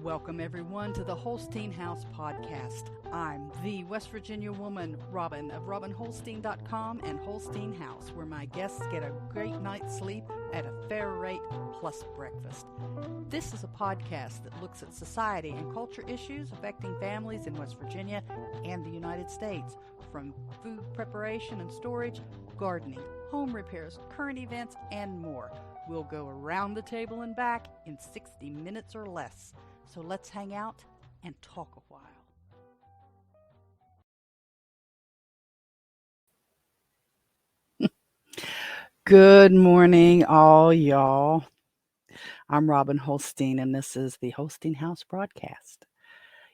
Welcome, everyone, to the Holstein House Podcast. I'm the West Virginia woman, Robin, of RobinHolstein.com and Holstein House, where my guests get a great night's sleep at a fair rate plus breakfast. This is a podcast that looks at society and culture issues affecting families in West Virginia and the United States, from food preparation and storage, gardening, home repairs, current events, and more. We'll go around the table and back in 60 minutes or less. So let's hang out and talk a while. Good morning, all y'all. I'm Robin Holstein, and this is the Holstein House Broadcast.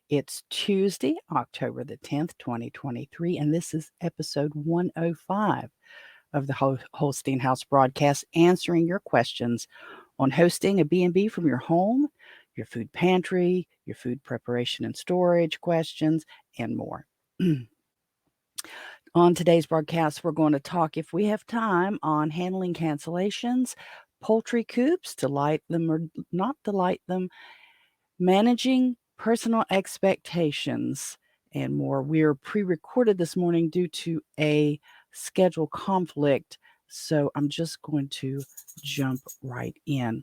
It's Tuesday, October the 10th, 2023, and this is episode 105 of the Holstein House Broadcast, answering your questions on hosting a B&B from your home, your food pantry, your food preparation and storage questions, and more. On today's broadcast, we're going to talk, if we have time, on handling cancellations, poultry coops, delight them or not delight them, managing personal expectations, and more. We're pre-recorded this morning due to a schedule conflict, so I'm just going to jump right in.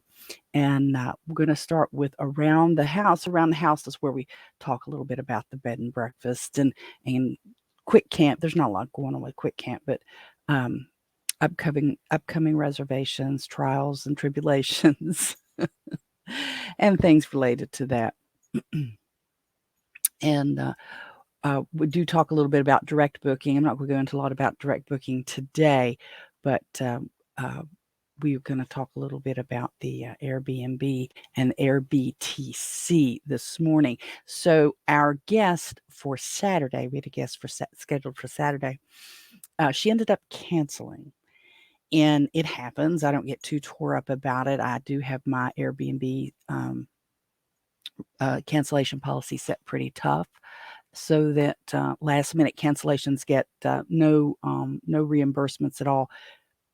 And we're going to start with around the house. Around the house is where we talk a little bit about the bed and breakfast and quick camp. There's not a lot going on with quick camp, but upcoming reservations, trials and tribulations, and things related to that. And we do talk a little bit about direct booking. I'm not going to go into a lot about direct booking today, but we're going to talk a little bit about the Airbnb and AirBTC this morning. So our guest for Saturday, we had a guest scheduled for Saturday. She ended up canceling. And it happens. I don't get too tore up about it. I do have my Airbnb cancellation policy set pretty tough, so that last minute cancellations get no reimbursements at all.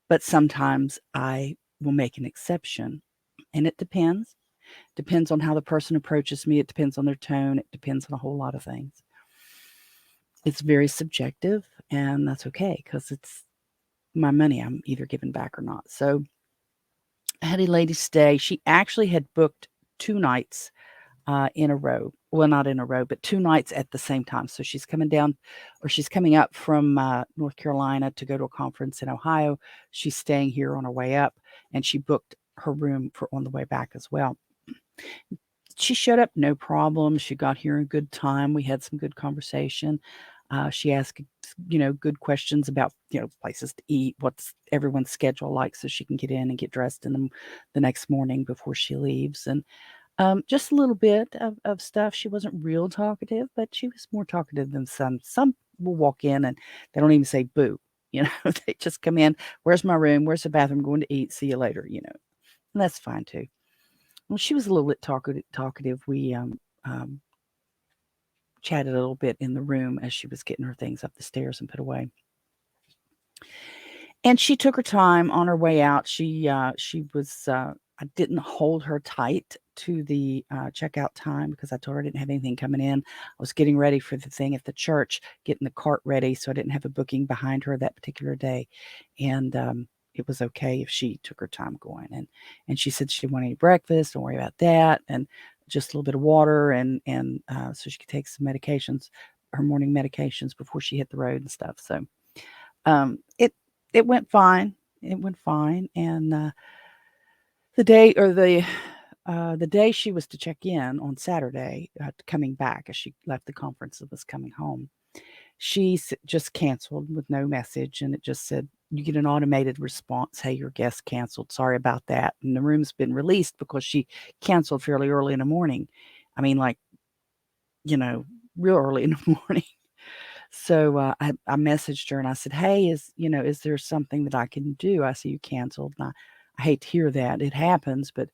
But sometimes I will make an exception, and it depends on how the person approaches me. It depends on their tone. It depends on a whole lot of things. It's very subjective, and that's okay, because it's my money. I'm either giving back or not. So I had a lady stay. She actually had booked 2 nights in a row. Well, not in a row, but 2 nights at the same time. So she's coming up from North Carolina to go to a conference in Ohio. She's staying here on her way up, and she booked her room for on the way back as well. She showed up, no problem. She got here in good time. We had some good conversation. She asked, good questions about, places to eat, what's everyone's schedule like, so she can get in and get dressed in the next morning before she leaves. And just a little bit of stuff. She wasn't real talkative, but she was more talkative than some. Some will walk in and they don't even say boo. They just come in. Where's my room? Where's the bathroom? Going to eat. See you later. And that's fine too. Well, she was a little bit talkative. We chatted a little bit in the room as she was getting her things up the stairs and put away. And she took her time on her way out. She was. I didn't hold her tight to the checkout time, because I told her I didn't have anything coming in. I was getting ready for the thing at the church, getting the cart ready, so I didn't have a booking behind her that particular day. And it was okay if she took her time going. And she said she didn't want any breakfast. Don't worry about that. And just a little bit of water, and so she could take some medications, her morning medications, before she hit the road and stuff. So it went fine. It went fine. And the day she was to check in on Saturday, coming back as she left the conference and was coming home, she just canceled with no message, and it just said, you get an automated response, hey, your guest canceled, sorry about that. And the room's been released because she canceled fairly early in the morning. I mean, like, real early in the morning. So I messaged her and I said, hey, is there something that I can do? I see you canceled. And I hate to hear that. It happens, but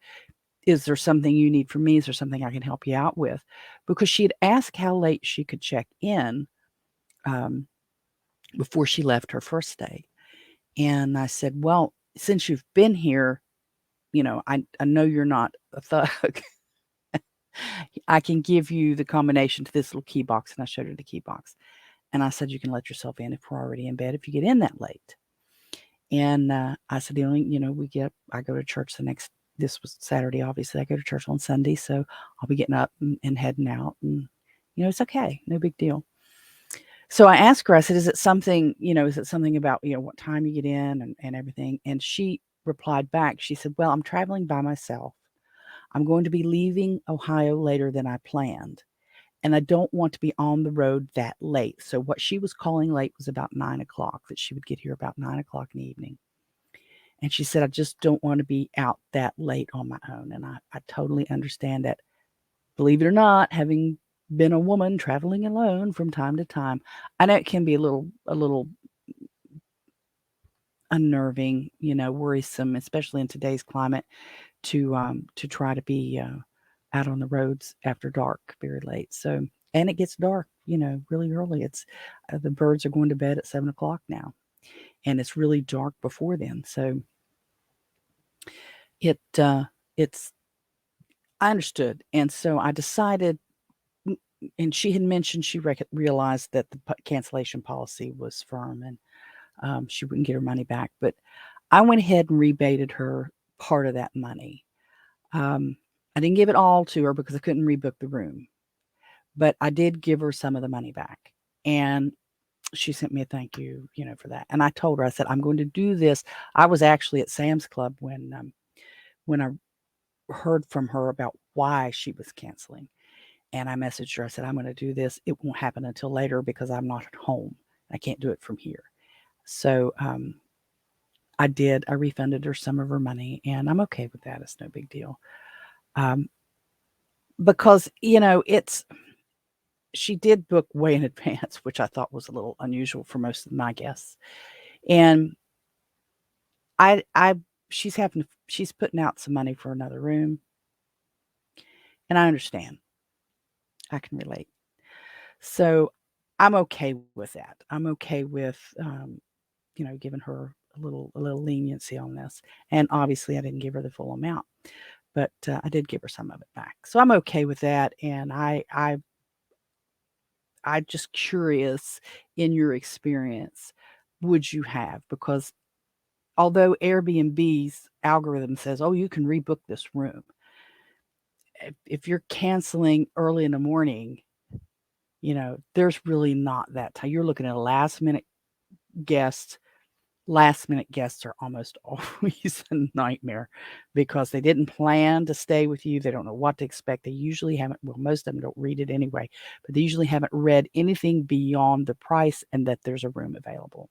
is there something you need from me? Is there something I can help you out with? Because she had asked how late she could check in before she left her first day. And I said, well, since you've been here, I know you're not a thug. I can give you the combination to this little key box. And I showed her the key box. And I said, you can let yourself in if we're already in bed if you get in that late. And I said, the only, I go to church this was Saturday, obviously. I go to church on Sunday. So I'll be getting up and heading out. And, it's okay. No big deal. So I asked her, I said, is it something about, what time you get in and everything? And she replied back, she said, well, I'm traveling by myself. I'm going to be leaving Ohio later than I planned. And I don't want to be on the road that late. So what she was calling late was about 9 o'clock, that she would get here about 9 o'clock in the evening. And she said, I just don't want to be out that late on my own. And I totally understand that. Believe it or not, having been a woman traveling alone from time to time, I know it can be a little unnerving, worrisome, especially in today's climate, to try to be out on the roads after dark very late. So, and it gets dark, really early. It's the birds are going to bed at 7 o'clock now, and it's really dark before then. So it's I understood, and so I decided. And she had mentioned she realized that the cancellation policy was firm, and she wouldn't get her money back. But I went ahead and rebated her part of that money. Um, I didn't give it all to her because I couldn't rebook the room, but I did give her some of the money back. And she sent me a thank you, for that. And I told her, I said, I'm going to do this. I was actually at Sam's Club when I heard from her about why she was canceling. And I messaged her. I said, I'm going to do this. It won't happen until later because I'm not at home. I can't do it from here. So I did. I refunded her some of her money, and I'm okay with that. It's no big deal. Um, because she did book way in advance, which I thought was a little unusual for most of my guests. And I she's putting out some money for another room, and I understand. I can relate. So I'm okay with that. I'm okay with giving her a little leniency on this. And obviously, I didn't give her the full amount, but I did give her some of it back. So I'm okay with that. And I'm just curious, in your experience, would you have? Because although Airbnb's algorithm says, oh, you can rebook this room, if you're canceling early in the morning, there's really not that time. You're looking at a guest. Last minute guests are almost always a nightmare because they didn't plan to stay with you. They don't know what to expect. They usually haven't, well, most of them don't read it anyway, but they usually haven't read anything beyond the price and that there's a room available.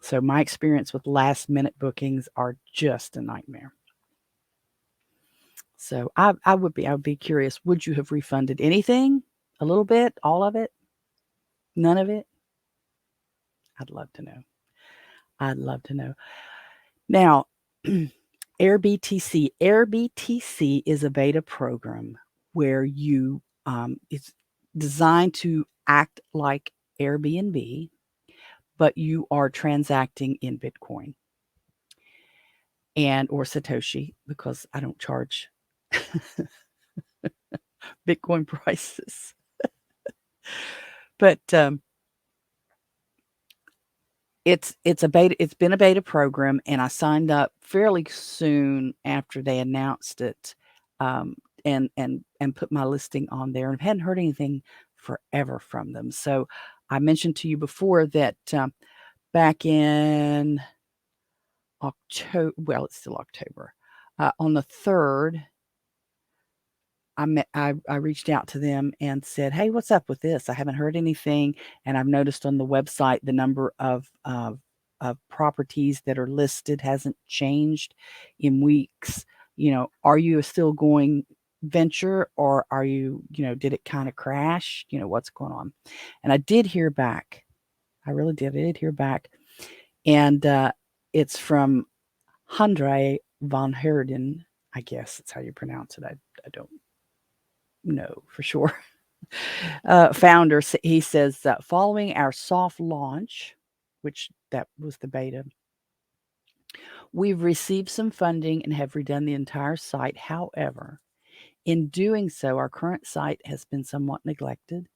So my experience with last minute bookings are just a nightmare. So I would be curious. Would you have refunded anything? A little bit? All of it? None of it? I'd love to know. I'd love to know. Now, AirBTC is a beta program where it's designed to act like Airbnb, but you are transacting in Bitcoin or Satoshi, because I don't charge Bitcoin prices. But it's been a beta program, and I signed up fairly soon after they announced it, and put my listing on there, and I hadn't heard anything forever from them. So I mentioned to you before that back in October, well, it's still October, on the 3rd, I reached out to them and said, "Hey, what's up with this? I haven't heard anything, and I've noticed on the website the number of properties that are listed hasn't changed in weeks. Are you a still going venture, or did it kind of crash? What's going on?" And I did hear back. I really did. I did hear back, and it's from Andre von Herden. I guess that's how you pronounce it. I don't know for sure. Founder, he says, following our soft launch, which that was the beta, we've received some funding and have redone the entire site. However, In doing so, our current site has been somewhat neglected.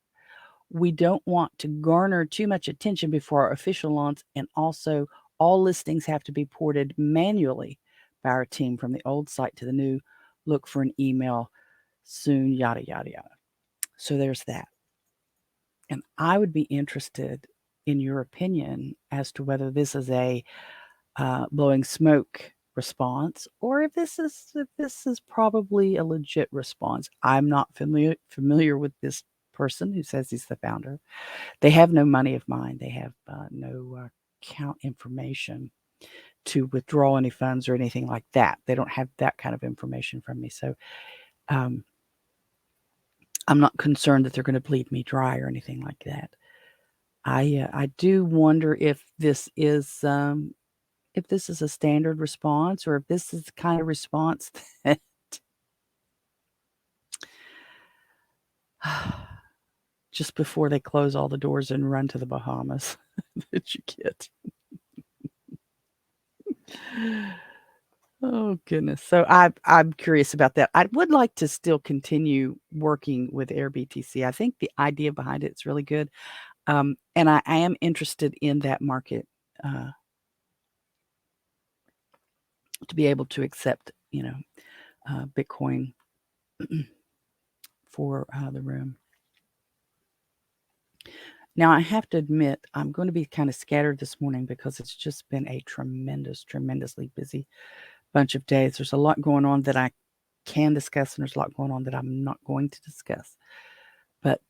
We don't want to garner too much attention before our official launch, and also all listings have to be ported manually by our team from the old site to the new. Look for an email soon, yada, yada, yada. So there's that. And I would be interested in your opinion as to whether this is a blowing smoke response or if this is probably a legit response. I'm not familiar with this person who says he's the founder. They have no money of mine. They have no account information to withdraw any funds or anything like that. They don't have that kind of information from me. So um, I'm not concerned that they're going to bleed me dry or anything like that. I do wonder if this is a standard response or if this is the kind of response that just before they close all the doors and run to the Bahamas that you get. Oh goodness. So I'm curious about that. I would like to still continue working with AirBTC. I think the idea behind it's really good. And I am interested in that market to be able to accept, Bitcoin for the room. Now, I have to admit, I'm going to be kind of scattered this morning because it's just been a tremendously busy bunch of days. There's a lot going on that I can discuss, and there's a lot going on that I'm not going to discuss. But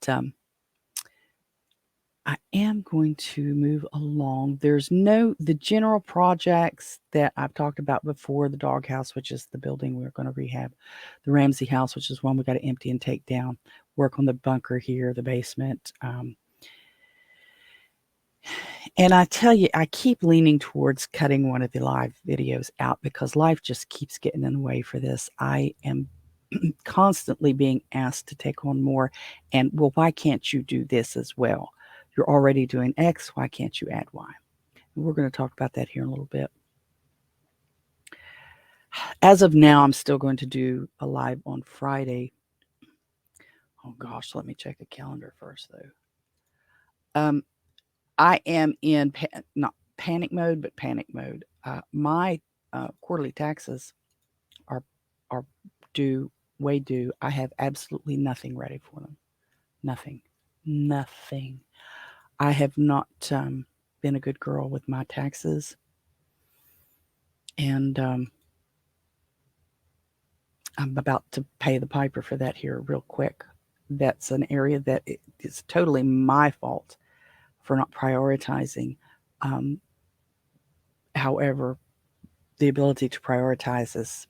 I am going to move along. The general projects that I've talked about before, the doghouse, which is the building we're going to rehab, the Ramsey house, which is one we got to empty and take down, work on the bunker here, the basement. And I tell you, I keep leaning towards cutting one of the live videos out because life just keeps getting in the way for this. I am constantly being asked to take on more. And, well, why can't you do this as well? You're already doing X. Why can't you add Y? And we're going to talk about that here in a little bit. As of now, I'm still going to do a live on Friday. Oh, gosh, let me check the calendar first, though. I am in not panic mode, but panic mode. My quarterly taxes are due, way due. I have absolutely nothing ready for them. Nothing. I have not been a good girl with my taxes, and I'm about to pay the piper for that here real quick. That's an area that is totally my fault for not prioritizing. However, the ability to prioritize has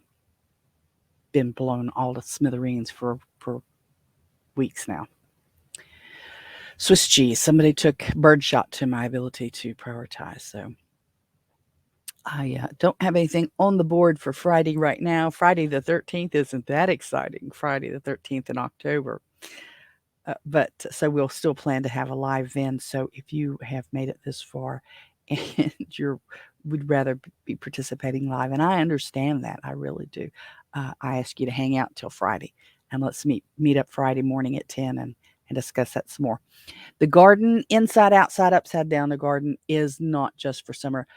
been blown all to smithereens for weeks now. Swiss cheese. Somebody took birdshot to my ability to prioritize. So I don't have anything on the board for Friday right now. Friday the 13th isn't that exciting. Friday the 13th in October. But so we'll still plan to have a live then. So if you have made it this far and would rather be participating live, and I understand that, I really do. I ask you to hang out till Friday, and let's meet up Friday morning at 10 and discuss that some more. The garden, inside, outside, upside down, the garden is not just for summer.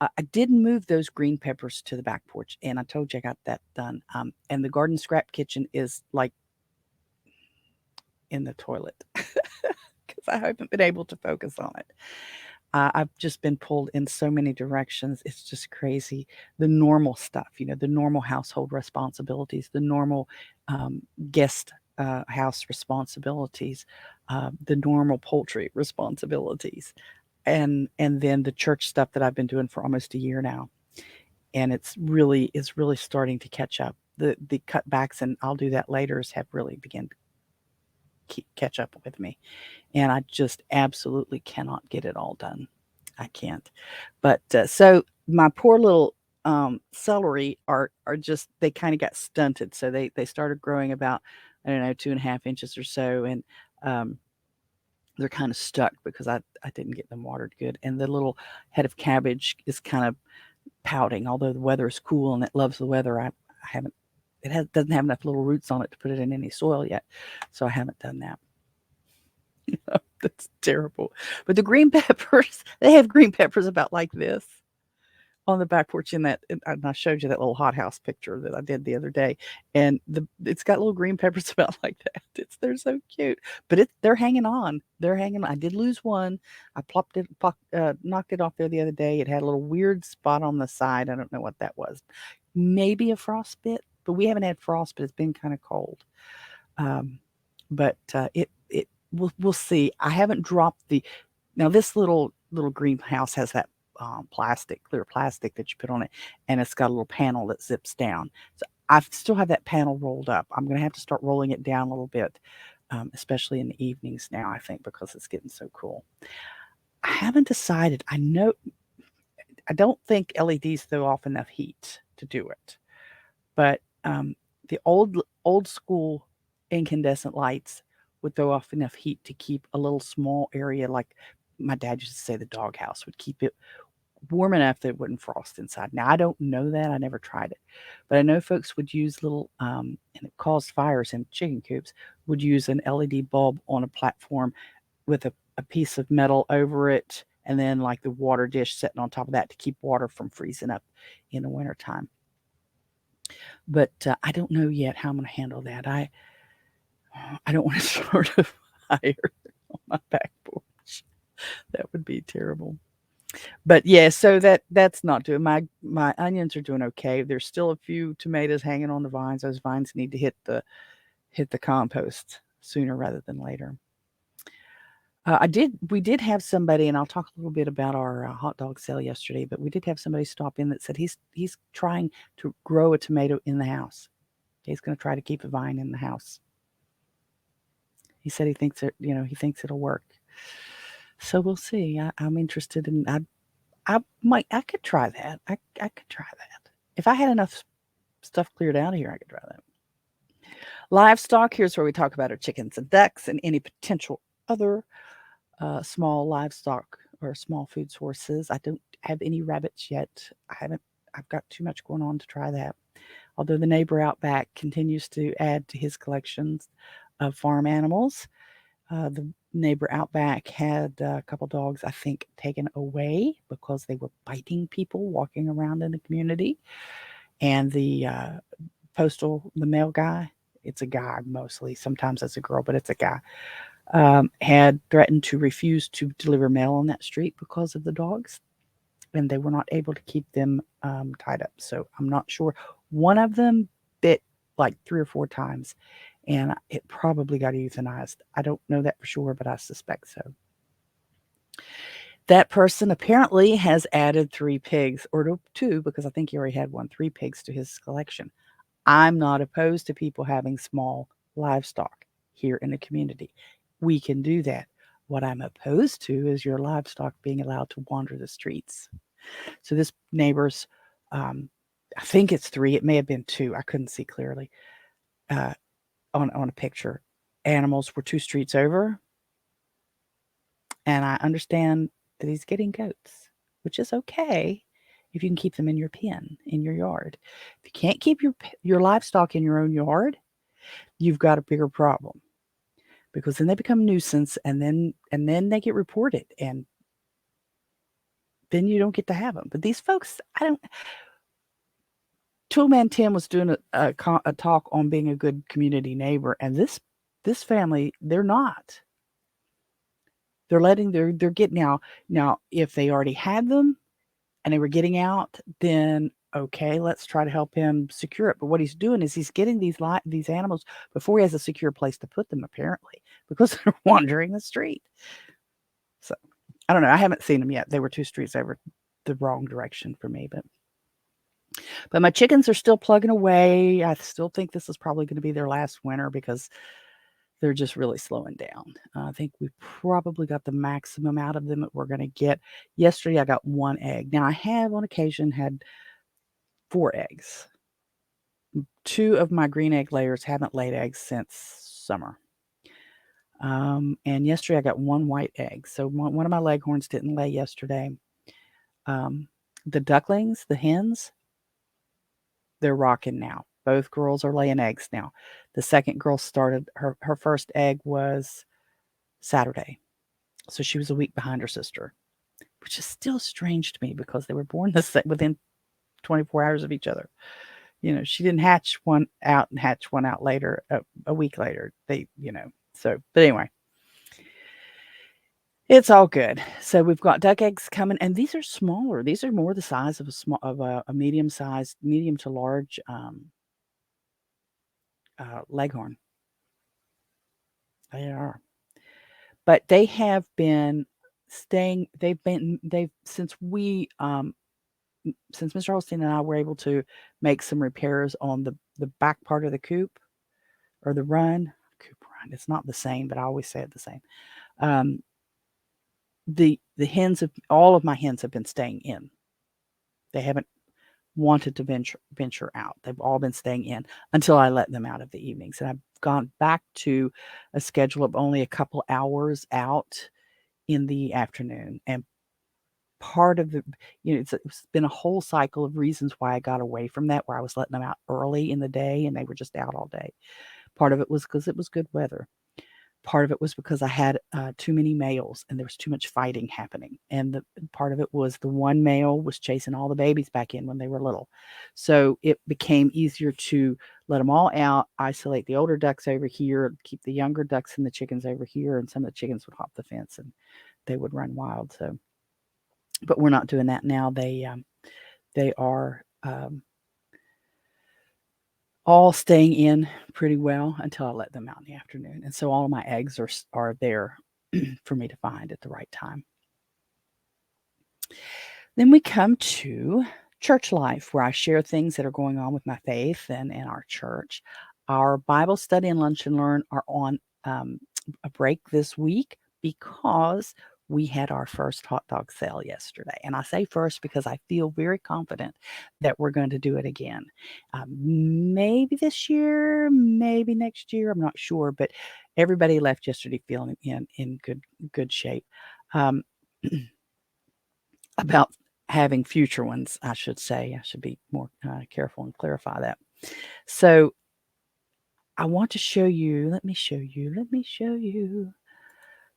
I did move those green peppers to the back porch, and I told you I got that done. And the garden scrap kitchen is like in the toilet because I haven't been able to focus on it. I've just been pulled in so many directions. It's just crazy. The normal stuff, the normal household responsibilities, the normal guest house responsibilities, the normal poultry responsibilities, and then the church stuff that I've been doing for almost a year now. And it's really starting to catch up. The cutbacks, and I'll do that later, have really begun to catch up with me. And I just absolutely cannot get it all done. I can't. But so my poor little celery are just, they kind of got stunted. So they started growing about, I don't know, 2.5 inches or so, and they're kind of stuck because I didn't get them watered good. And the little head of cabbage is kind of pouting, although the weather is cool and it loves the weather. I haven't doesn't have enough little roots on it to put it in any soil yet, so I haven't done that. That's terrible. But the green peppers, they have green peppers about like this on the back porch and I showed you that little hothouse picture that I did the other day, and it's got little green peppers about like that. They're so cute, but they're hanging on. They're hanging on. I did lose one. I knocked it off there the other day. It had a little weird spot on the side. I don't know what that was. Maybe a frostbite, but we haven't had frost, but it's been kind of cold. Um, but we'll see. I haven't dropped the now this little greenhouse has that clear plastic that you put on it, and it's got a little panel that zips down. So I still have that panel rolled up. I'm going to have to start rolling it down a little bit, especially in the evenings now. I think because it's getting so cool. I haven't decided. I don't think LEDs throw off enough heat to do it, but the old school incandescent lights would throw off enough heat to keep a little small area like my dad used to say the doghouse would keep it warm enough that it wouldn't frost inside. Now I don't know that. I never tried it. But I know folks would use little and it caused fires in chicken coops, would use an LED bulb on a platform with a piece of metal over it and then like the water dish sitting on top of that to keep water from freezing up in the wintertime. But I don't know yet how I'm going to handle that. I don't want to start a fire on my back porch. That would be terrible. But yeah, so that's not doing my onions are doing okay. There's still a few tomatoes hanging on the vines. Those vines need to hit the compost sooner rather than later. We did have somebody, and I'll talk a little bit about our hot dog sale yesterday. But we did have somebody stop in that said he's trying to grow a tomato in the house. He's going to try to keep a vine in the house. He said he thinks it'll work. So we'll see. I'm interested in. I could try that. I could try that if I had enough stuff cleared out of here. I could try that. Livestock. Here's where we talk about our chickens and ducks and any potential other small livestock or small food sources. I don't have any rabbits yet. I haven't. I've got too much going on to try that. Although the neighbor out back continues to add to his collections of farm animals. The neighbor out back had a couple dogs, I think, taken away because they were biting people walking around in the community. And the mail guy, it's a guy mostly, sometimes it's a girl, but it's a guy, had threatened to refuse to deliver mail on that street because of the dogs. And they were not able to keep them tied up. So I'm not sure. One of them bit like 3 or 4 times, and it probably got euthanized. I don't know that for sure, but I suspect so. That person apparently has added 3 pigs, or 2, because I think he already had 3 pigs to his collection. I'm not opposed to people having small livestock here in the community. We can do that. What I'm opposed to is your livestock being allowed to wander the streets. So this neighbor's, I think it's 3. It may have been 2. I couldn't see clearly on a picture. Animals were 2 streets over, and I understand that he's getting goats, which is okay if you can keep them in your pen in your yard. If you can't keep your livestock in your own yard, you've got a bigger problem because then they become nuisance, and then they get reported, and then you don't get to have them. But these folks, I don't. Toolman Tim was doing a talk on being a good community neighbor, and this family, they're not. They're getting out now. If they already had them and they were getting out, then okay, let's try to help him secure it. But what he's doing is he's getting these animals before he has a secure place to put them, apparently, because they're wandering the street. So I don't know. I haven't seen them yet. They were 2 streets over the wrong direction for me, but my chickens are still plugging away. I still think this is probably going to be their last winter because they're just really slowing down. I think we probably got the maximum out of them that we're going to get. Yesterday, I got 1 egg. Now, I have on occasion had 4 eggs. 2 of my green egg layers haven't laid eggs since summer. And yesterday, I got 1 white egg. So one of my leghorns didn't lay yesterday. The ducklings, the hens, they're rocking now. Both girls are laying eggs now. The second girl started her first egg was Saturday. So she was a week behind her sister, which is still strange to me because they were born within 24 hours of each other. She didn't hatch one out and hatch one out later, a week later. So, but anyway, it's all good. So we've got duck eggs coming, and these are smaller. These are more the size of a medium-sized, medium to large leghorn. They are, but they have been staying. They've since Mr. Holstein and I were able to make some repairs on the back part of the coop or the coop run. It's not the same, but I always say it the same. Um, the hens all of my hens have been staying in. They haven't wanted to venture out. They've all been staying in until I let them out of the evenings. And I've gone back to a schedule of only a couple hours out in the afternoon. And part of it's been a whole cycle of reasons why I got away from that, where I was letting them out early in the day and they were just out all day. Part of it was because it was good weather. Part of it was because I had too many males and there was too much fighting happening. And the part of it was the one male was chasing all the babies back in when they were little. So it became easier to let them all out, isolate the older ducks over here, keep the younger ducks and the chickens over here. And some of the chickens would hop the fence and they would run wild. So, but we're not doing that now. They are all staying in pretty well until I let them out in the afternoon. And so all of my eggs are there for me to find at the right time. Then we come to church life, where I share things that are going on with my faith and in our church. Our Bible study and lunch and learn are on a break this week because we had our first hot dog sale yesterday. And I say first because I feel very confident that we're going to do it again. Maybe this year, maybe next year, I'm not sure, but everybody left yesterday feeling in good shape. About having future ones, I should say. I should be more careful and clarify that. So I want to show you, let me show you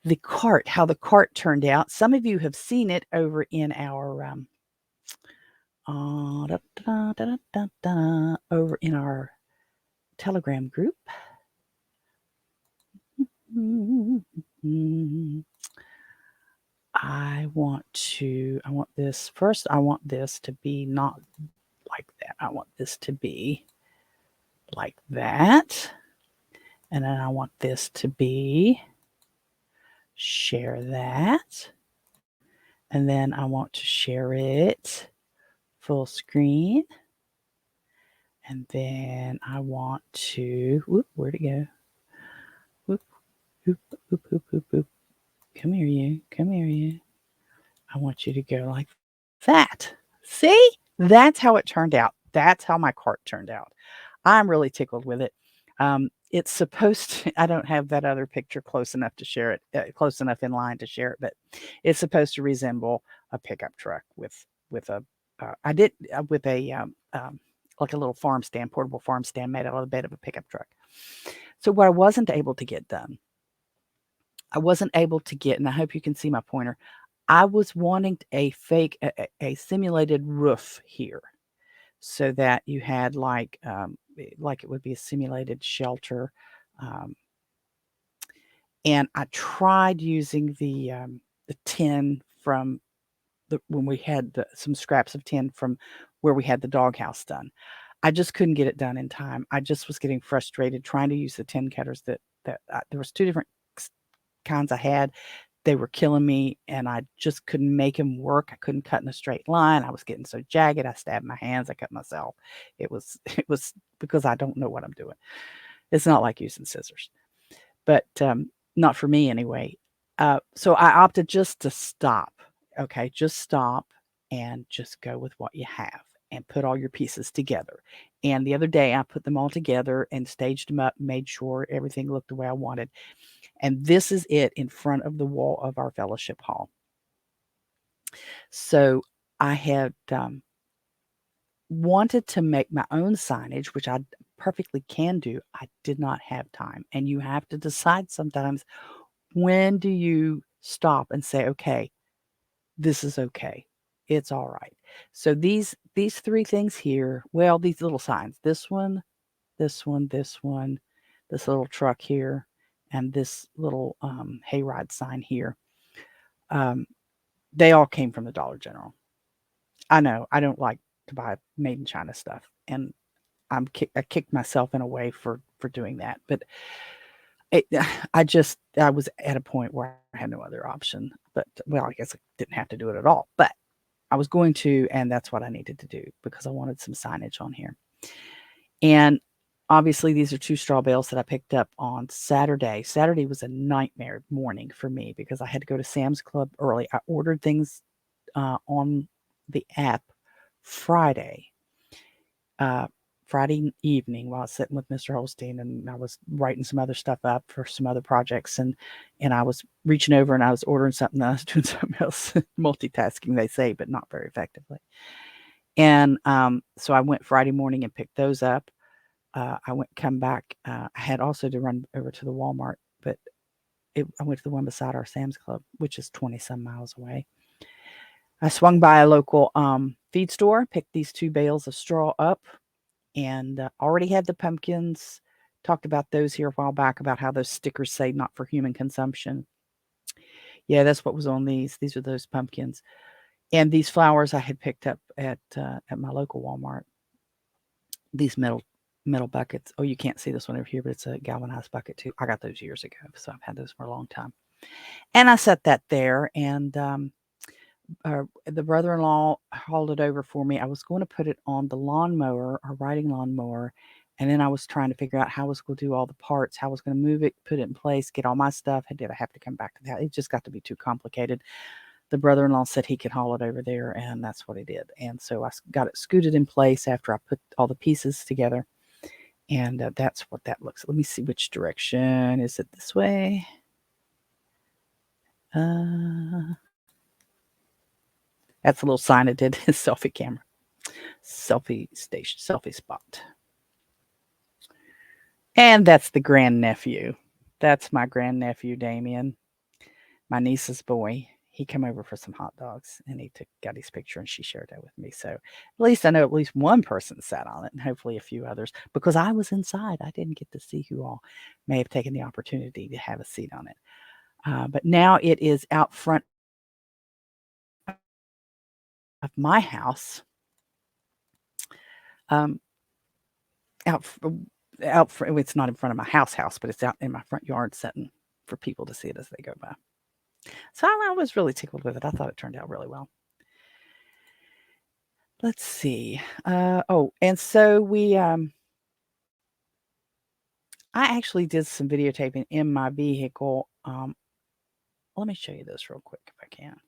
the cart, how the cart turned out. Some of you have seen it over in our over in our Telegram group. I want this to be not like that. I want this to be like that. And then I want this to be share that. And then I want to share it full screen. And then I want to, where'd it go? Whoop, whoop, whoop, whoop, whoop, whoop. Come here, you. I want you to go like that. See? That's how it turned out. That's how my cart turned out. I'm really tickled with it. It's supposed to, I don't have that other picture close enough to share it, close enough in line to share it, but it's supposed to resemble a pickup truck with a, with a, like a little farm stand, portable farm stand made out of the bed of a pickup truck. So what I wasn't able to get done, and I hope you can see my pointer, I was wanting a simulated roof here, so that you had like it would be a simulated shelter. And I tried using the tin from when we had some scraps of tin from where we had the doghouse done. I just couldn't get it done in time. I just was getting frustrated trying to use the tin cutters there was two different kinds I had. They were killing me, and I just couldn't make them work. I couldn't cut in a straight line. I was getting so jagged. I stabbed my hands. I cut myself. It was because I don't know what I'm doing. It's not like using scissors, but not for me anyway. So I opted just to stop. Okay, just stop and just go with what you have and put all your pieces together. And the other day I put them all together and staged them up, made sure everything looked the way I wanted. And this is it in front of the wall of our fellowship hall. So I had wanted to make my own signage, which I perfectly can do. I did not have time. And you have to decide sometimes, when do you stop and say, okay, this is okay. It's all right. So these three things here, well, these little signs, this one, this one, this one, this little truck here, and this little hayride sign here, um, they all came from the Dollar General. I know I don't like to buy made in China stuff, and I kicked myself in a way for doing that. But it, I was at a point where I had no other option. But well, I guess I didn't have to do it at all. But I was going to, and that's what I needed to do because I wanted some signage on here. And obviously, these are two straw bales that I picked up on Saturday. Saturday was a nightmare morning for me because I had to go to Sam's Club early. I ordered things on the app Friday, uh, Friday evening while I was sitting with Mr. Holstein, and I was writing some other stuff up for some other projects, and I was reaching over and I was ordering something, and I was doing something else, multitasking, they say, but not very effectively. And so I went Friday morning and picked those up. I went come back. I had also to run over to the Walmart, but I went to the one beside our Sam's Club, which is 20 some miles away. I swung by a local feed store, picked these two bales of straw up, and already had the pumpkins. Talked about those here a while back about how those stickers say not for human consumption. Yeah, that's what was on these. These are those pumpkins, and these flowers I had picked up at my local Walmart. These metal buckets. Oh, you can't see this one over here, but it's a galvanized bucket too. I got those years ago, so I've had those for a long time. And I set that there, and the brother-in-law hauled it over for me. I was going to put it on the lawnmower, our riding lawnmower, and then I was trying to figure out how I was going to do all the parts, how I was going to move it, put it in place, get all my stuff. Did I have to come back to that? It just got to be too complicated. The brother-in-law said he could haul it over there, and that's what he did. And so I got it scooted in place after I put all the pieces together, and that's what that looks. Let me see which direction. Is it this way? Uh, that's a little sign I did. Selfie camera, selfie station, selfie spot. And that's the grandnephew. That's my grandnephew, Damien, my niece's boy. He came over for some hot dogs and he got his picture and she shared that with me. So at least I know at least one person sat on it and hopefully a few others because I was inside. I didn't get to see who all may have taken the opportunity to have a seat on it. But now it is out front of my house. Um, out out front. It's not in front of my house, but it's out in my front yard, setting for people to see it as they go by. So I was really tickled with it. I thought it turned out really well. Let's see. Oh, and so I actually did some videotaping in my vehicle. Let me show you this real quick if I can.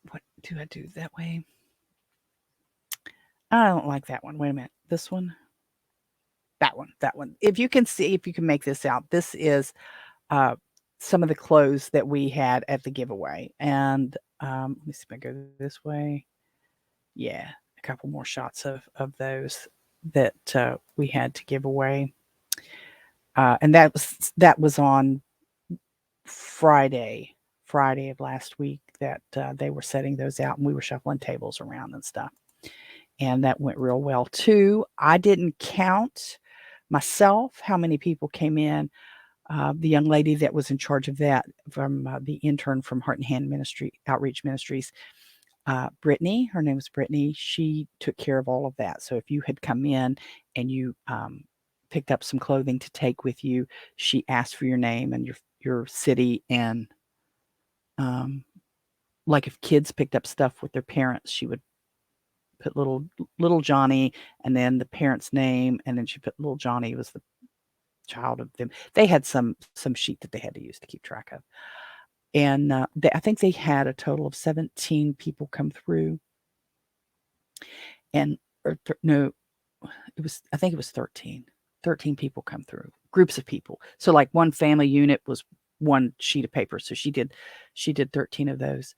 What do I do that way? I don't like that one. Wait a minute. This one? That one. That one. If you can see, if you can make this out, this is some of the clothes that we had at the giveaway. And let me see if I go this way. Yeah, a couple more shots of those that we had to give away. And that was on Friday of last week that they were setting those out, and we were shuffling tables around and stuff. And that went real well too. I didn't count myself how many people came in. The young lady that was in charge of that from the intern from Heart and Hand Ministry Outreach Ministries, Brittany, her name was Brittany. She took care of all of that. So if you had come in and you picked up some clothing to take with you, she asked for your name and your city, and like if kids picked up stuff with their parents, she would put little Johnny and then the parent's name, and then she put little Johnny was the child of them. They had some sheet that they had to use to keep track of. And I think they had a total of 17 people come through, and no, I think it was 13 people come through, groups of people. So like one family unit was one sheet of paper. So she did 13 of those,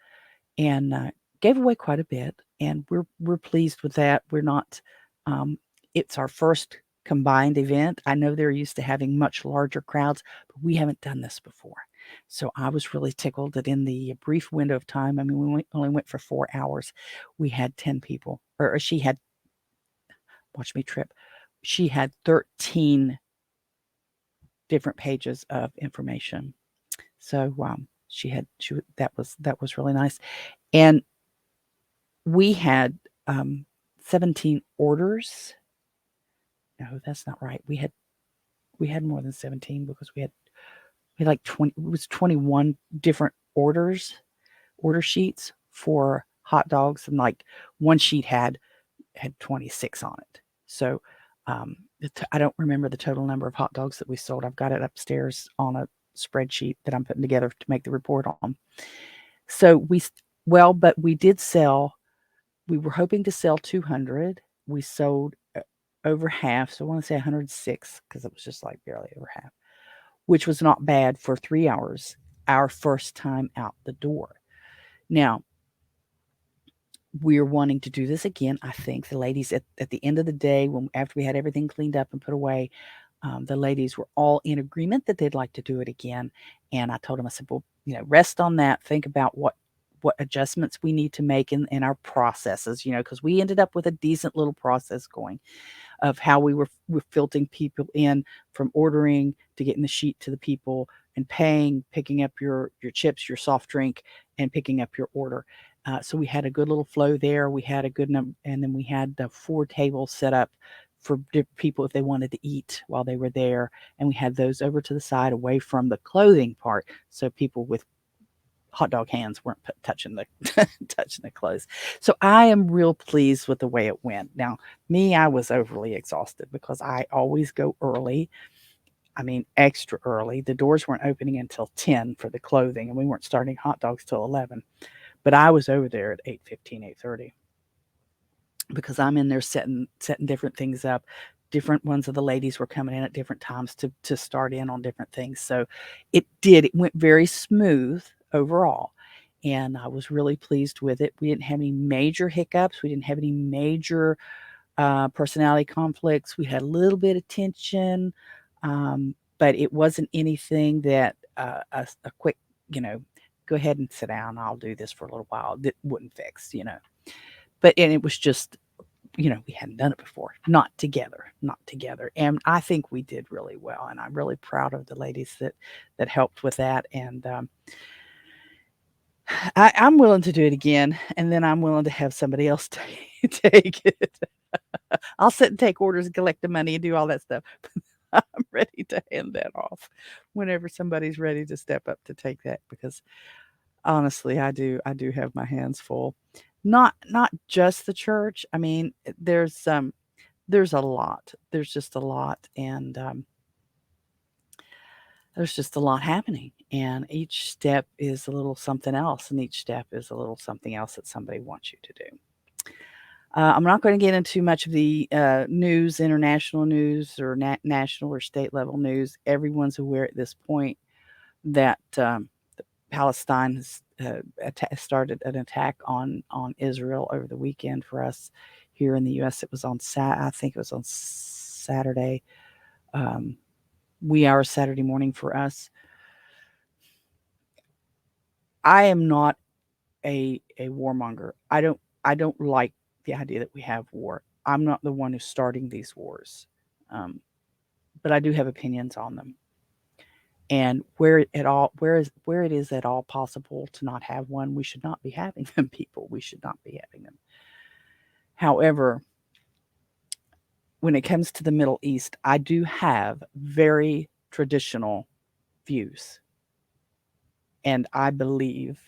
and gave away quite a bit, and we're pleased with that. We're not. Um, it's our first combined event. I know they're used to having much larger crowds, but we haven't done this before. So I was really tickled that in the brief window of time, I mean, only went for 4 hours, we had 10 people, or she had, watch me trip, she had 13 different pages of information. So that was really nice, and we had 17 orders. No, that's not right. We had more than 17 because we had like 20. It was 21 different order sheets for hot dogs, and like one sheet had 26 on it. So I don't remember the total number of hot dogs that we sold. I've got it upstairs on a spreadsheet that I'm putting together to make the report on. So but we did sell. We were hoping to sell 200. We sold over half, so I want to say 106 because it was just like barely over half, which was not bad for 3 hours. Our first time out the door. Now, we're wanting to do this again. I think the ladies at the end of the day, after we had everything cleaned up and put away, the ladies were all in agreement that they'd like to do it again. And I told them, I said, well, rest on that. Think about what adjustments we need to make in our processes, because we ended up with a decent little process going of how we were filtering people in from ordering to getting the sheet to the people and paying, picking up your chips, your soft drink, and picking up your order. So we had a good little flow there. We had a good number, and then we had the 4 tables set up for people if they wanted to eat while they were there, and we had those over to the side away from the clothing part, so people with hot dog hands weren't touching the touching the clothes. So I am real pleased with the way it went. Now, me, I was overly exhausted because I always go early. I mean, extra early. The doors weren't opening until 10 for the clothing, and we weren't starting hot dogs till 11. But I was over there at 8:15, 8:30 because I'm in there setting different things up. Different ones of the ladies were coming in at different times to start in on different things. So it went very smooth overall. And I was really pleased with it. We didn't have any major hiccups. We didn't have any major personality conflicts. We had a little bit of tension, but it wasn't anything that a quick, go ahead and sit down. I'll do this for a little while. That wouldn't fix. And it was just, we hadn't done it before, not together. And I think we did really well. And I'm really proud of the ladies that helped with that. And I'm willing to do it again. And then I'm willing to have somebody else take it. I'll sit and take orders and collect the money and do all that stuff. I'm ready to hand that off whenever somebody's ready to step up to take that, because honestly, I do have my hands full. Not just the church. I mean, there's a lot. There's just a lot, and there's just a lot happening, and each step is a little something else, and each step is a little something else that somebody wants you to do. I'm not going to get into much of the news, international news, or national or state level news. Everyone's aware at this point that Palestine has started an attack on Israel over the weekend. For us here in the U.S., it was I think it was on Saturday. Wee hours Saturday morning for us. I am not a warmonger. I don't like the idea that we have war. I'm not the one who's starting these wars, um, but I do have opinions on them. And where it is at all possible to not have one, we should not be having them. People, we should not be having them. However, when it comes to the Middle East, I do have very traditional views, and I believe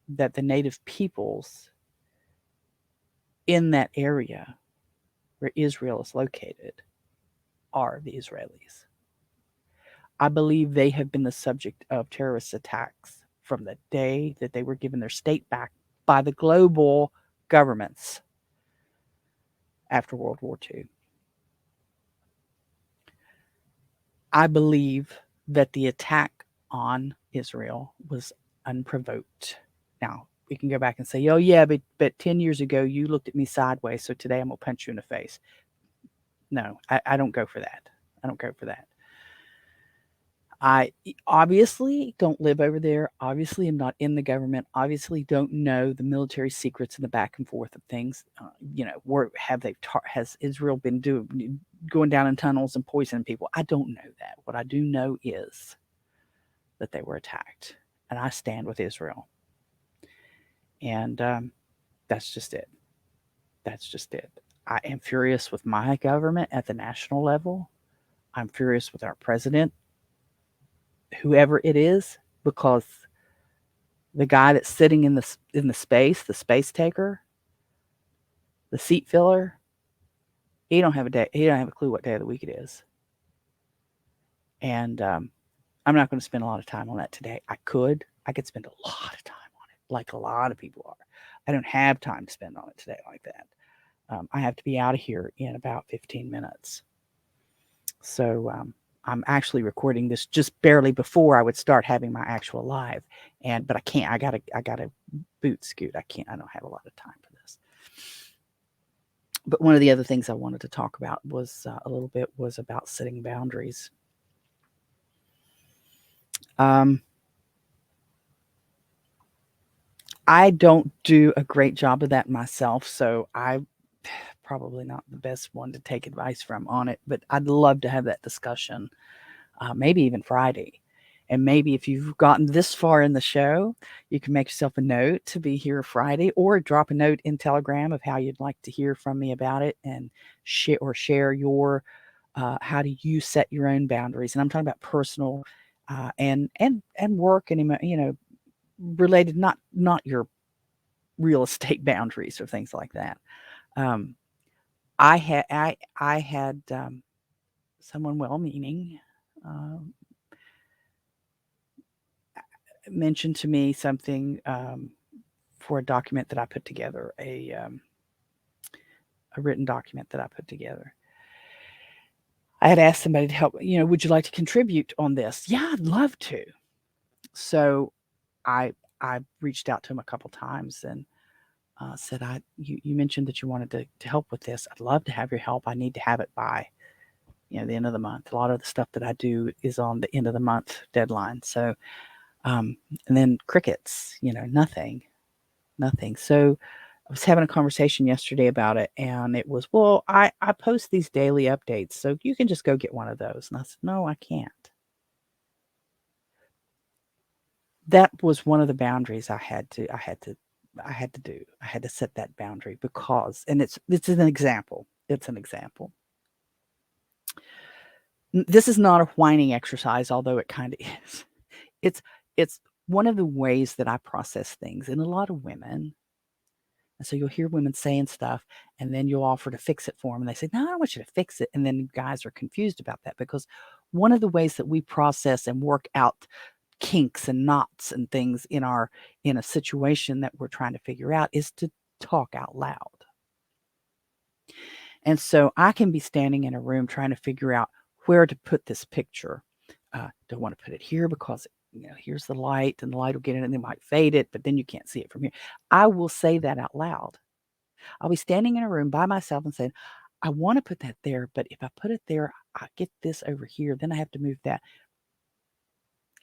that the native peoples in that area where Israel is located are the Israelis. I believe they have been the subject of terrorist attacks from the day that they were given their state back by the global governments after World War II. I believe that the attack on Israel was unprovoked. Now, we can go back and say, oh, yeah, but 10 years ago you looked at me sideways, so today I'm going to punch you in the face. No, I don't go for that. I don't go for that. I obviously don't live over there. Obviously, I'm not in the government. Obviously, don't know the military secrets and the back and forth of things. Where has Israel been going down in tunnels and poisoning people? I don't know that. What I do know is that they were attacked, and I stand with Israel. And that's just it. That's just it. I am furious with my government at the national level. I'm furious with our president, whoever it is, because the guy that's sitting in the space taker, the seat filler, he don't have a day. He don't have a clue what day of the week it is. And I'm not going to spend a lot of time on that today. I could spend a lot of time on it, like a lot of people are. I don't have time to spend on it today like that. I have to be out of here in about 15 minutes. So I'm actually recording this just barely before I would start having my actual live, but I can't. I gotta boot scoot. I don't have a lot of time for this. But one of the other things I wanted to talk about was a little bit was about setting boundaries. I don't do a great job of that myself, so I probably not the best one to take advice from on it. But I'd love to have that discussion. Maybe even Friday. And maybe if you've gotten this far in the show, you can make yourself a note to be here Friday, or drop a note in Telegram of how you'd like to hear from me about it, and share your how do you set your own boundaries. And I'm talking about personal and work and related, not your real estate boundaries or things like that. I had someone well-meaning mentioned to me something for a document that I put together, a written document that I put together. I had asked somebody to help, would you like to contribute on this? Yeah, I'd love to. So I reached out to him a couple times and said, you mentioned that you wanted to help with this. I'd love to have your help. I need to have it by the end of the month. A lot of the stuff that I do is on the end of the month deadline. So and then crickets, nothing. So I was having a conversation yesterday about it, and it was, well, I post these daily updates, so you can just go get one of those. And I said, no, I can't. That was one of the boundaries I had to do. I had to set that boundary because, and it's an example. It's an example. This is not a whining exercise, although it kind of is. It's one of the ways that I process things, and a lot of women. And so you'll hear women saying stuff, and then you'll offer to fix it for them. And they say, no, I don't want you to fix it. And then guys are confused about that, because one of the ways that we process and work out kinks and knots and things in a situation that we're trying to figure out is to talk out loud. And so I can be standing in a room trying to figure out where to put this picture. Don't want to put it here because here's the light, and the light will get in it and they might fade it, but then you can't see it from here. I will say that out loud. I'll be standing in a room by myself and saying, I want to put that there, but if I put it there, I get this over here, then I have to move that.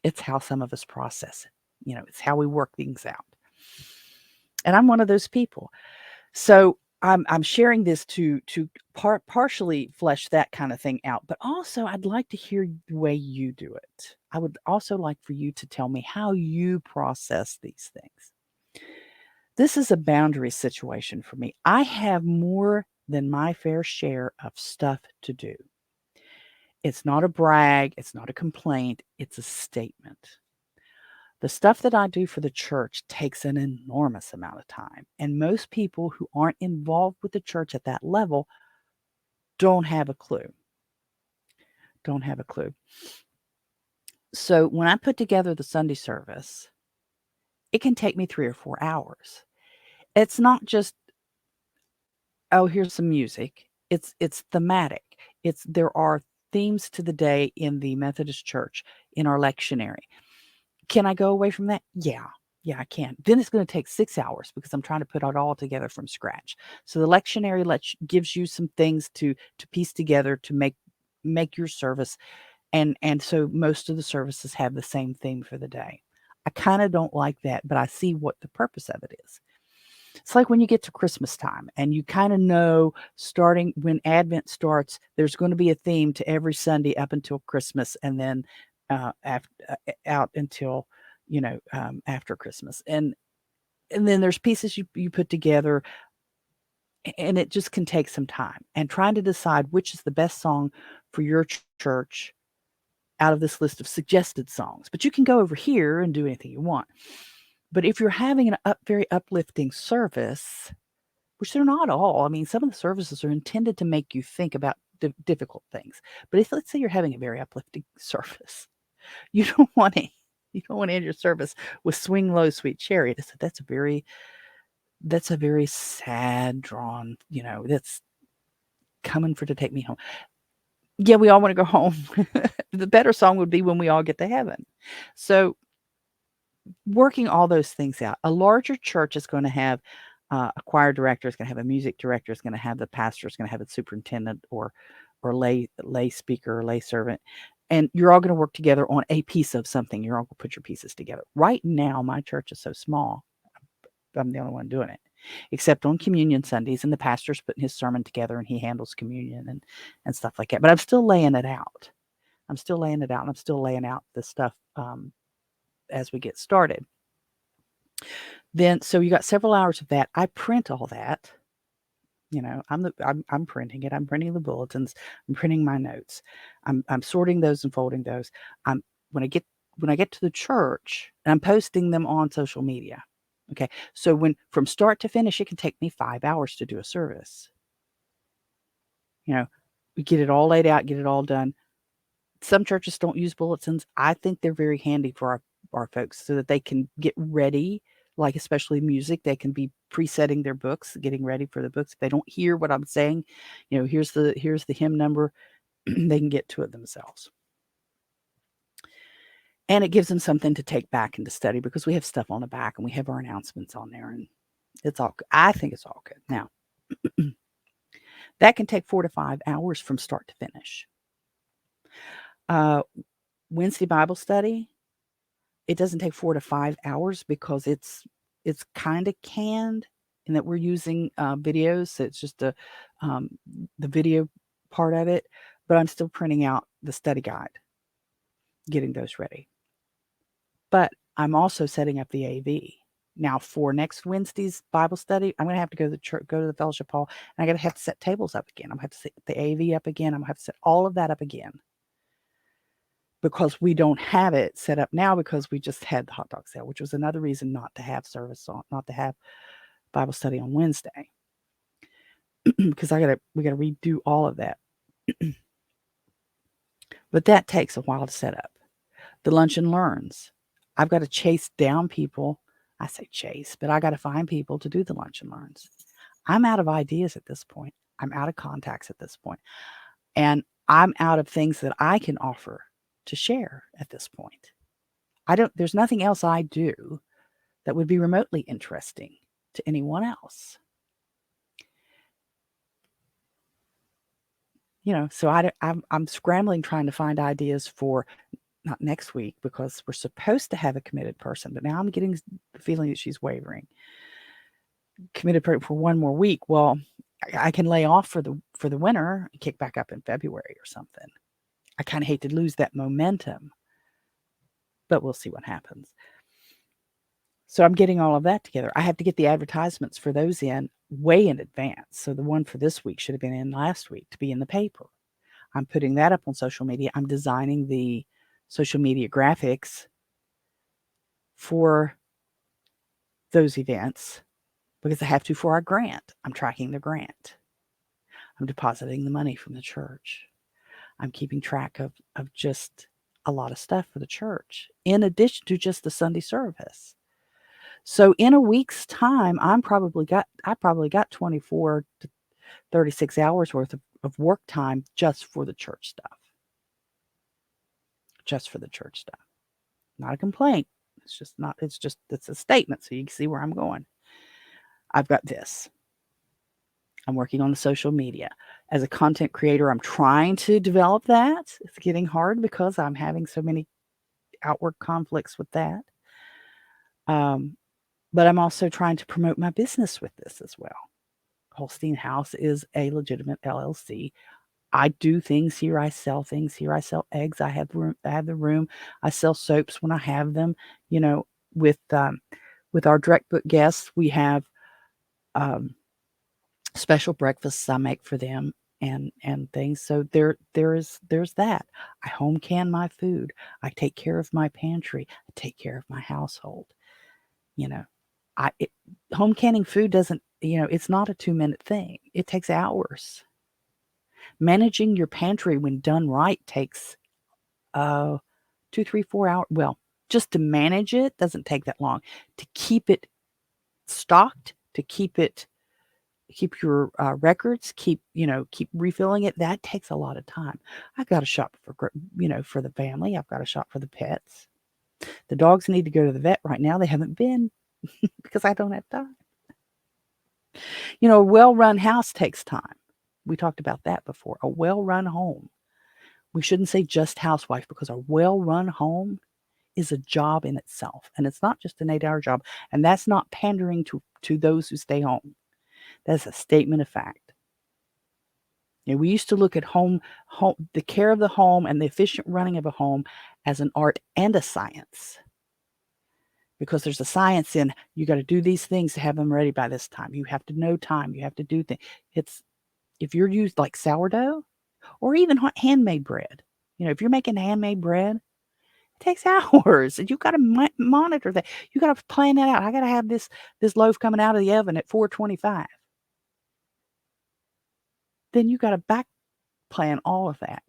It's how some of us process it. It's how we work things out. And I'm one of those people. So I'm sharing this to partially flesh that kind of thing out, but also I'd like to hear the way you do it. I would also like for you to tell me how you process these things. This is a boundary situation for me. I have more than my fair share of stuff to do. It's not a brag. It's not a complaint. It's a statement. The stuff that I do for the church takes an enormous amount of time. And most people who aren't involved with the church at that level don't have a clue. Don't have a clue. So when I put together the Sunday service, it can take me 3 or 4 hours. It's not just, oh, here's some music. It's thematic. There are themes to the day in the Methodist Church in our lectionary. Can I go away from that? Yeah. Yeah, I can. Then it's going to take 6 hours because I'm trying to put it all together from scratch. So the lectionary gives you some things to piece together to make your service, and so most of the services have the same theme for the day. I kind of don't like that, but I see what the purpose of it is. It's like when you get to Christmas time and you kind of know starting when Advent starts, there's going to be a theme to every Sunday up until Christmas, and then out until after Christmas, and then there's pieces you put together, and it just can take some time. And trying to decide which is the best song for your church out of this list of suggested songs. But you can go over here and do anything you want. But if you're having an very uplifting service, which they're not all. I mean, some of the services are intended to make you think about difficult things. But if let's say you're having a very uplifting service, you don't want to you don't want to end your service with "Swing Low, Sweet Chariot." That's a very sad drawn. That's coming for to take me home. Yeah, we all want to go home. The better song would be "When We All Get to Heaven." So working all those things out. A larger church is going to have a choir director, is going to have a music director, is going to have the pastor, is going to have a superintendent or lay speaker or lay servant, and you're all going to work together on a piece of something. You're all going to put your pieces together. Right now, my church is so small. I'm the only one doing it, except on communion Sundays, and the pastor's putting his sermon together, and he handles communion and stuff like that. But I'm still laying it out. I'm still laying it out, and I'm still laying out the stuff as we get started. Then, so you got several hours of that. I print all that. I'm printing it. I'm printing the bulletins. I'm printing my notes. I'm sorting those and folding those. I'm when I get to the church, and I'm posting them on social media. Okay, so from start to finish, it can take me 5 hours to do a service. We get it all laid out, get it all done. Some churches don't use bulletins. I think they're very handy for our folks so that they can get ready, like especially music. They can be presetting their books, getting ready for the books. If they don't hear what I'm saying, here's the hymn number, they can get to it themselves. And it gives them something to take back and to study because we have stuff on the back and we have our announcements on there, and I think it's all good. Now, that can take 4 to 5 hours from start to finish. Wednesday Bible study, it doesn't take 4 to 5 hours because it's kind of canned in that we're using videos. So it's just the video part of it, but I'm still printing out the study guide, getting those ready. But I'm also setting up the AV. Now for next Wednesday's Bible study, I'm going to have to go to the church, go to the fellowship hall, and I'm going to have to set tables up again. I'm going to have to set the AV up again. I'm going to have to set all of that up again, because we don't have it set up now because we just had the hot dog sale, which was another reason not to have not to have Bible study on Wednesday, because we gotta redo all of that. But that takes a while to set up. The lunch and learns, I've got to chase down people. I say chase, but I got to find people to do the lunch and learns. I'm out of ideas at this point. I'm out of contacts at this point, and I'm out of things that I can offer to share at this point. There's nothing else I do that would be remotely interesting to anyone else. So I'm scrambling trying to find ideas for not next week because we're supposed to have a committed person, but now I'm getting the feeling that she's wavering. Committed for one more week. Well, I can lay off for the winter and kick back up in February or something. I kind of hate to lose that momentum, but we'll see what happens. So I'm getting all of that together. I have to get the advertisements for those in way in advance. So the one for this week should have been in last week to be in the paper. I'm putting that up on social media. I'm designing the social media graphics for those events because I have to for our grant. I'm tracking the grant. I'm depositing the money from the church. I'm keeping track of just a lot of stuff for the church, in addition to just the Sunday service. So in a week's time, I probably got 24 to 36 hours worth of work time just for the church stuff. Just for the church stuff. Not a complaint. It's just not, it's a statement. So you can see where I'm going. I've got this. I'm working on the social media. As a content creator, I'm trying to develop that. It's getting hard because I'm having so many outward conflicts with that. But I'm also trying to promote my business with this as well. Holstein House is a legitimate LLC. I do things here. I sell things here. I sell eggs. I have room. I have the room. I sell soaps when I have them. You know, with our direct book guests, we have special breakfasts I make for them and things. So there's that. I home can my food. I take care of my pantry. I take care of my household. You know, home canning food doesn't. It's not a 2-minute thing. It takes hours. Managing your pantry when done right takes 2, 3, 4 hours. Well, just to manage it doesn't take that long. To keep it stocked, to keep your records, keep refilling it. That takes a lot of time. I've got to shop for the family. I've got to shop for the pets. The dogs need to go to the vet right now. They haven't been because I don't have time. A well-run house takes time. We talked about that before. A well-run home. We shouldn't say just housewife because a well-run home is a job in itself. And it's not just an 8-hour job. And that's not pandering to those who stay home. That's a statement of fact. We used to look at the care of the home and the efficient running of a home as an art and a science. Because there's a science in you got to do these things to have them ready by this time. You have to know time. You have to do things. If you're used like sourdough or even handmade bread. If you're making handmade bread, it takes hours, and you've got to monitor that. You got to plan that out. I got to have this loaf coming out of the oven at 425. Then you got to back plan all of that.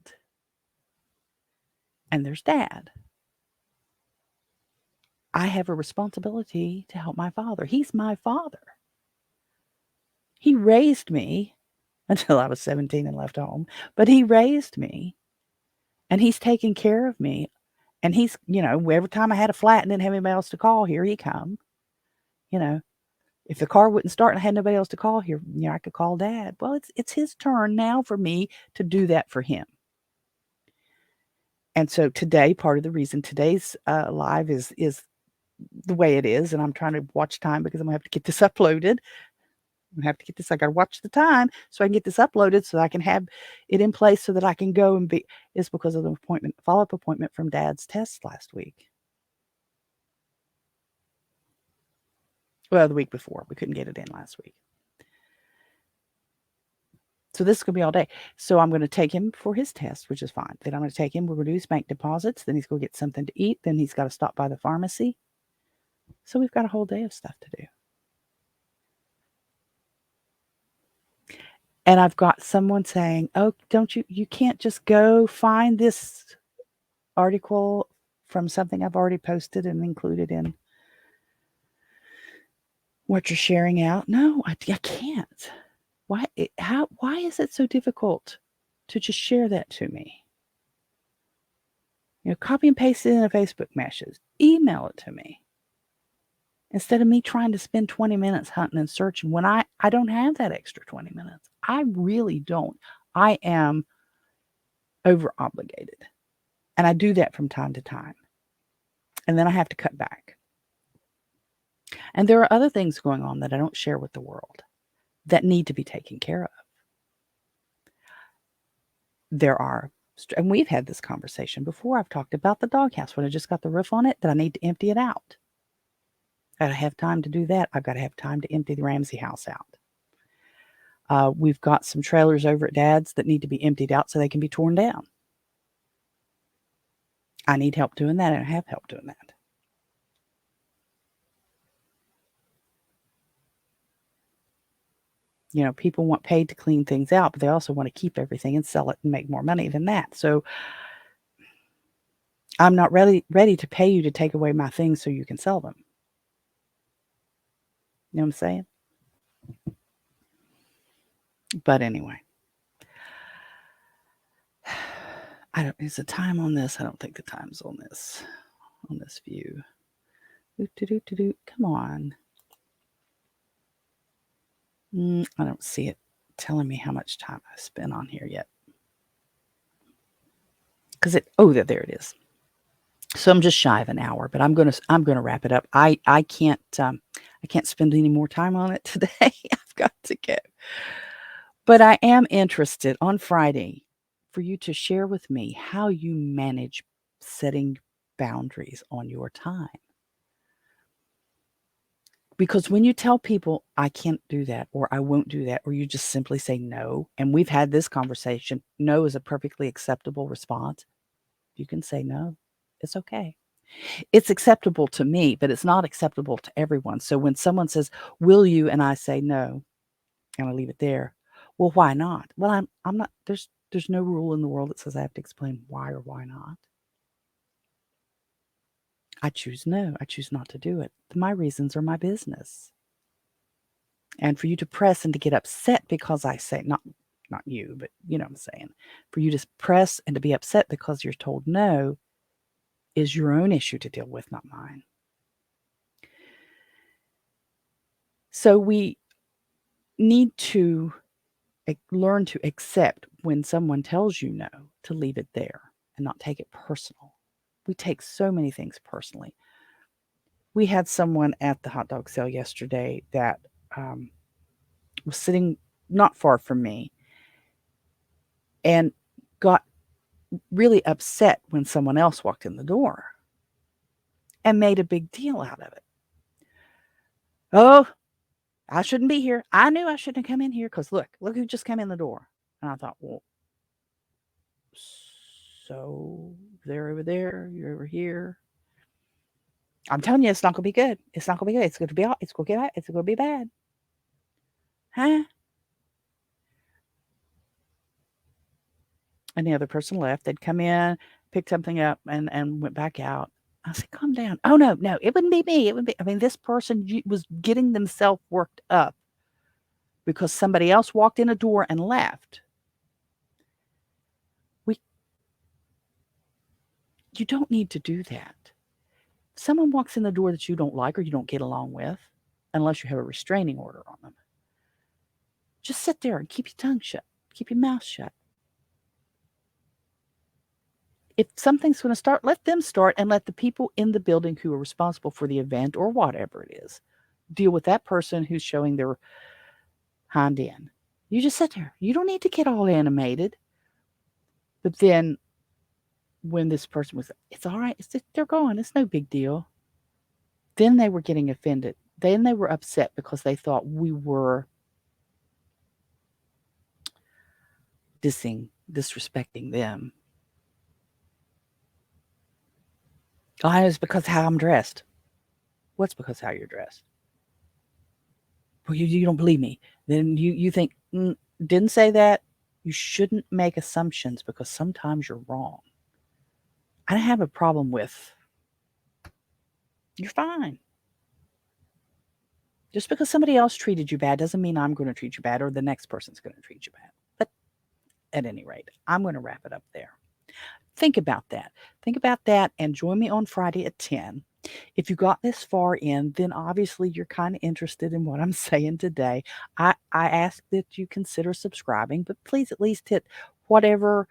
And there's Dad. I have a responsibility to help my father. He's my father. He raised me until I was 17 and left home, but he raised me, and he's taken care of me. And he's, every time I had a flat and didn't have anybody else to call, here he come. If the car wouldn't start and I had nobody else to call here, I could call Dad. Well, it's his turn now for me to do that for him. And so today, part of the reason today's live is the way it is, and I'm trying to watch time because I'm going to have to get this uploaded. I got to watch the time so I can get this uploaded so that I can have it in place so that I can go and is because of the follow-up appointment from Dad's test last week. Well, the week before. We couldn't get it in last week. So this is going to be all day. So I'm going to take him for his test, which is fine. Then I'm going to take him. We're going to do his bank deposits. Then he's going to get something to eat. Then he's got to stop by the pharmacy. So we've got a whole day of stuff to do. And I've got someone saying, oh, you can't just go find this article from something I've already posted and included in what you're sharing out. No, I can't. Why is it so difficult to just share that to me? Copy and paste it in a Facebook message. Email it to me. Instead of me trying to spend 20 minutes hunting and searching when I don't have that extra 20 minutes. I really don't. I am over obligated. And I do that from time to time. And then I have to cut back. And there are other things going on that I don't share with the world that need to be taken care of. And we've had this conversation before. I've talked about the doghouse when I just got the roof on it, that I need to empty it out. I got to have time to do that. I've got to have time to empty the Ramsey house out. We've got some trailers over at Dad's that need to be emptied out so they can be torn down. I need help doing that, and I have help doing that. People want paid to clean things out, but they also want to keep everything and sell it and make more money than that. So I'm not ready to pay you to take away my things so you can sell them. You know what I'm saying? But anyway, is the time on this? I don't think the time's on this view. Come on. I don't see it telling me how much time I spent on here yet. Because there it is. So I'm just shy of an hour, but I'm gonna wrap it up. I can't spend any more time on it today. I've got to go. But I am interested on Friday for you to share with me how you manage setting boundaries on your time. Because when you tell people, I can't do that, or I won't do that, or you just simply say no, and we've had this conversation, no is a perfectly acceptable response. You can say no. It's okay. It's acceptable to me, but it's not acceptable to everyone. So when someone says, will you? And I say no, and I leave it there. Well, why not? Well, I'm not there's no rule in the world that says I have to explain why or why not. I choose no. I choose not to do it. My reasons are my business. And for you to press and to get upset because I say not you, but you know what I'm saying. For you to press and to be upset because you're told no is your own issue to deal with, not mine. So we need to learn to accept when someone tells you no, to leave it there and not take it personal. We take so many things personally. We had someone at the hot dog sale yesterday that um, was sitting not far from me and got really upset when someone else walked in the door and made a big deal out of it. Oh, I shouldn't be here. I knew I shouldn't have come in here because look who just came in the door. And I thought, well, so they're over there, you're over here. I'm telling you, it's not gonna be good. It's not gonna be good. It's gonna be it's gonna get it's gonna be bad. Huh? And the other person left. They'd come in, picked something up, and went back out. I said, calm down. Oh no, it wouldn't be me. It would be. I mean, this person was getting themselves worked up because somebody else walked in a door and left. We, you don't need to do that. If someone walks in the door that you don't like or you don't get along with, unless you have a restraining order on them, just sit there and keep your tongue shut, keep your mouth shut. If something's going to start, let them start and let the people in the building who are responsible for the event or whatever it is deal with that person who's showing their hind end. You just sit there. You don't need to get all animated. But then when this person was, it's all right, they're gone, it's no big deal. Then they were getting offended. Then they were upset because they thought we were disrespecting them. Oh, it's because how I'm dressed. What's because how you're dressed? Well, you don't believe me. Then you think, didn't say that. You shouldn't make assumptions because sometimes you're wrong. I don't have a problem with, you're fine. Just because somebody else treated you bad doesn't mean I'm going to treat you bad or the next person's going to treat you bad. But at any rate, I'm going to wrap it up there. Think about that. Think about that and join me on Friday at 10. If you got this far in, then obviously you're kind of interested in what I'm saying today. I ask that you consider subscribing, but please at least hit whatever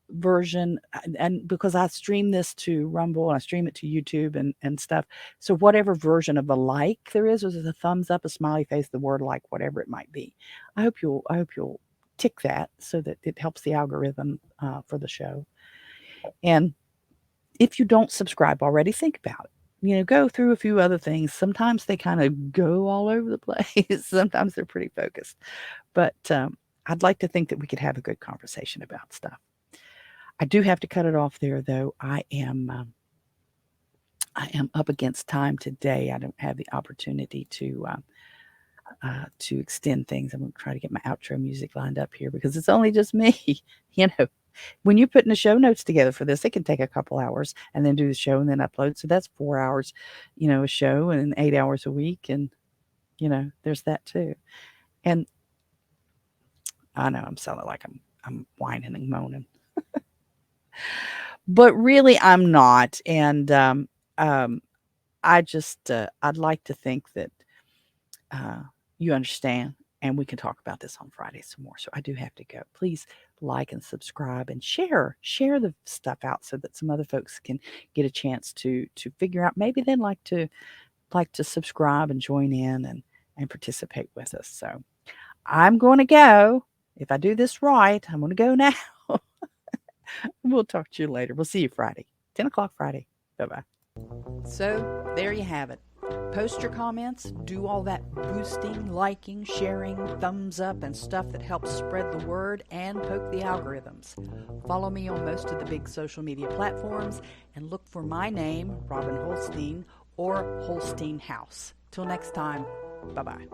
version, and because I stream this to Rumble and I stream it to YouTube and stuff. So whatever version of a like there is, whether it's a thumbs up, a smiley face, the word like, whatever it might be. I hope you'll tick that so that it helps the algorithm for the show. And if you don't subscribe already, think about it. Go through a few other things. Sometimes they kind of go all over the place. Sometimes they're pretty focused. But I'd like to think that we could have a good conversation about stuff. I do have to cut it off there, though. I am up against time today. I don't have the opportunity to extend things. I'm going to try to get my outro music lined up here because it's only just me. When you're putting the show notes together for this, it can take a couple hours and then do the show and then upload. So that's 4 hours, a show and 8 hours a week. And, there's that too. And I know I'm sounding like I'm whining and moaning, but really I'm not. And, I'd like to think that you understand, and we can talk about this on Friday some more. So I do have to go. Please like and subscribe and share the stuff out so that some other folks can get a chance to figure out maybe they'd like to subscribe and join in and participate with us. So I'm going to go. If I do this right, I'm going to go now. We'll talk to you later. We'll see you Friday, 10 o'clock Friday. Bye-bye. So there you have it. Post your comments, do all that boosting, liking, sharing, thumbs up, and stuff that helps spread the word and poke the algorithms. Follow me on most of the big social media platforms and look for my name, Robin Holstein, or Holstein House. Till next time, bye-bye.